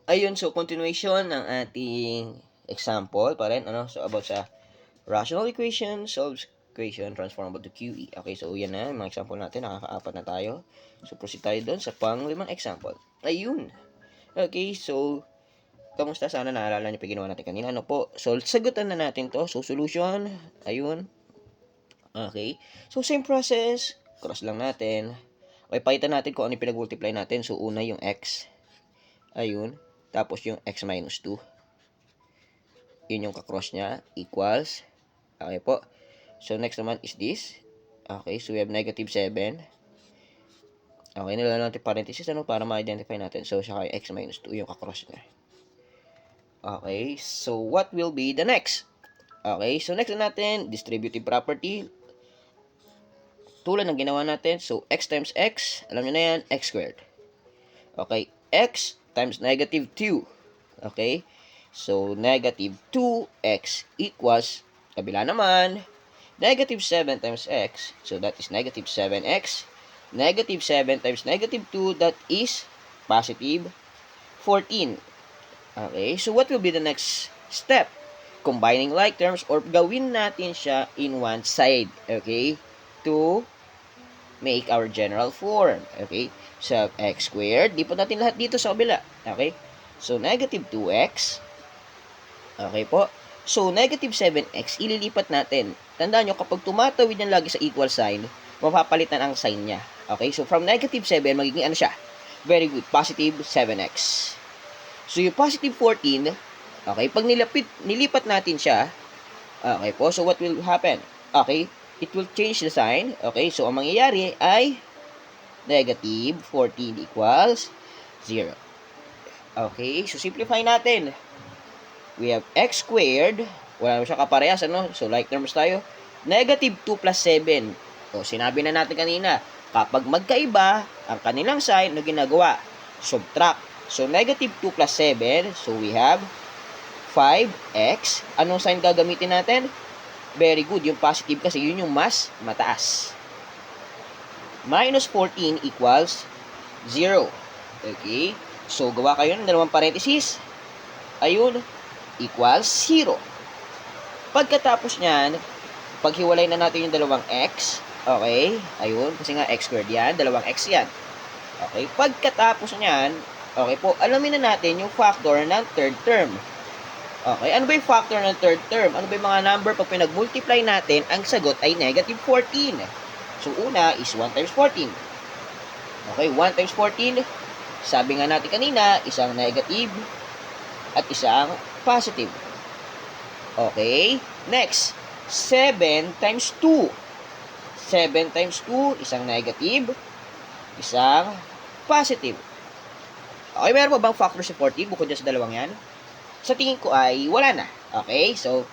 Ayun, so continuation ng ating example pa rin, ano? So, about sa rational equation, solves equation, transformable to QE. Okay, so yan na, yung mga example natin, nakaka-4 na tayo. So, proceed tayo doon sa pang-limang example. Ayun. Okay, so, kamusta? Sana naalala niyo pa ginawa natin kanina. Ano po? So, sagutan na natin to. So, solution. Ayun. Okay. So, same process. Cross lang natin. Okay, pakitan natin kung ano yung pinag-multiply natin. So, una yung x. Ayun. Tapos yung x minus 2. Yun yung kakross niya. Equals. Okay po. So, next naman is this. Okay, so we have negative 7. Okay, nilalagyan natin parenthesis ano, para ma-identify natin. So, siya x minus 2 yung kakross niya. Okay, so what will be the next? Okay, so next natin, distributive property. Tulad ng ginawa natin, so x times x, alam nyo na yan, x squared. Okay, x times negative 2. Okay, so negative 2x equals, kabila naman, negative 7 times x, so that is negative 7x. Negative 7 times negative 2, that is positive 14. Okay, so what will be the next step? Combining like terms or gawin natin siya in one side. Okay, to make our general form. Okay, so x squared, lipat natin lahat dito sa kabila. Okay, so negative 2x. Okay po. So, negative 7x, ililipat natin. Tandaan nyo, kapag tumatawid yan lagi sa equal sign, mapapalitan ang sign niya. Okay, so from negative 7, magiging ano siya? Very good, positive 7x. So, yung positive 14, okay, pag nilipat natin siya, okay po, so what will happen? Okay, it will change the sign. Okay, so ang mangyayari ay negative 14 equals 0. Okay, so simplify natin. We have x squared, wala naman siya kaparehas, ano? So, like terms tayo. Negative 2 plus 7. So, sinabi na natin kanina, kapag magkaiba ang kanilang sign, na ginagawa? Subtract. So, negative 2 plus 7. So, we have 5x. Anong sign gagamitin natin? Very good. Yung positive kasi yun yung mas mataas. Minus 14 equals 0. Okay? So, gawa kayo ng dalawang parenthesis. Ayun, equals 0. Pagkatapos niyan, paghiwalay na natin yung dalawang x, okay, ayun, kasi nga x squared yan, dalawang x yan. Okay, pagkatapos niyan, okay po, alamin na natin yung factor ng third term. Okay, ano ba yung factor ng third term? Ano ba yung mga number pag pinag-multiply natin, ang sagot ay negative 14. So, una is 1 times 14. Okay, 1 times 14, sabi nga natin kanina, isang negative at isang positive. Okay? Next, 7 times 2. 7 times 2, isang negative, isang positive. Okay, meron pa bang factor si 14 bukod dyan sa dalawang yan? Sa tingin ko ay wala na. Okay, so,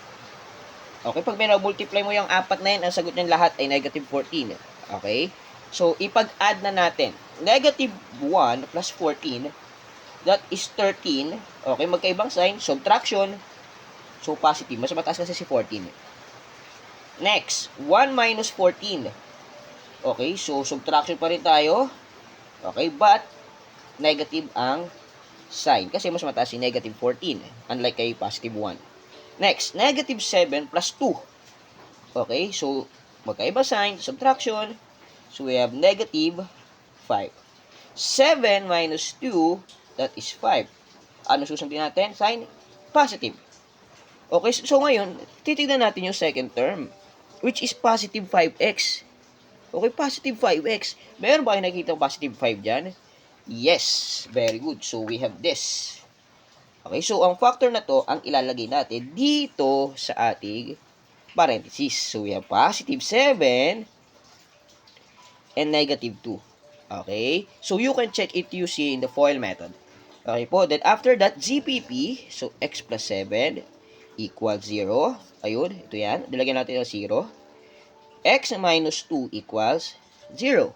okay, pag multiply mo yung apat na yan, ang sagot niyan lahat ay negative 14. Okay? So, ipag-add na natin. Negative 1 plus 14, that is 13. Okay, magkaibang sign, subtraction. So, positive. Mas mataas kasi si 14. Next, 1 minus 14. Okay, so subtraction pa rin tayo. Okay, but negative ang sign. Kasi mas mataas si negative 14. Unlike kay positive 1. Next, negative 7 plus 2. Okay, so magkaiba sign, subtraction. So, we have negative 5. 7 minus 2, that is 5. Ano susundin natin? Sign? Positive. Okay, so ngayon, titignan natin yung second term, which is positive 5x. Okay, positive 5x. Meron ba kayo nakikita positive 5 dyan? Yes, very good. So, we have this. Okay, so ang factor na to, ang ilalagay natin dito sa ating parenthesis. So, we have positive 7 and negative 2. Okay, so you can check it using the FOIL method. Okay po, then after that, GPP, so x plus 7 equals 0. Ayun, ito yan. Dilagyan natin ng 0. X minus 2 equals 0.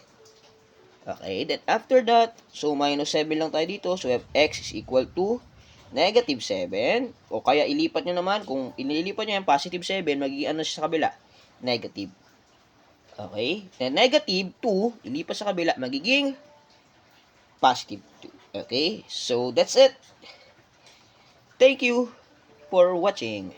Okay, then after that, so minus 7 lang tayo dito. So, we have x is equal to negative 7. O kaya ilipat nyo naman. Kung inilipat nyo yung positive 7, magiging ano siya sa kabila? Negative. Okay, then negative 2, ilipat sa kabila, magiging positive 2. Okay, so that's it. Thank you for watching.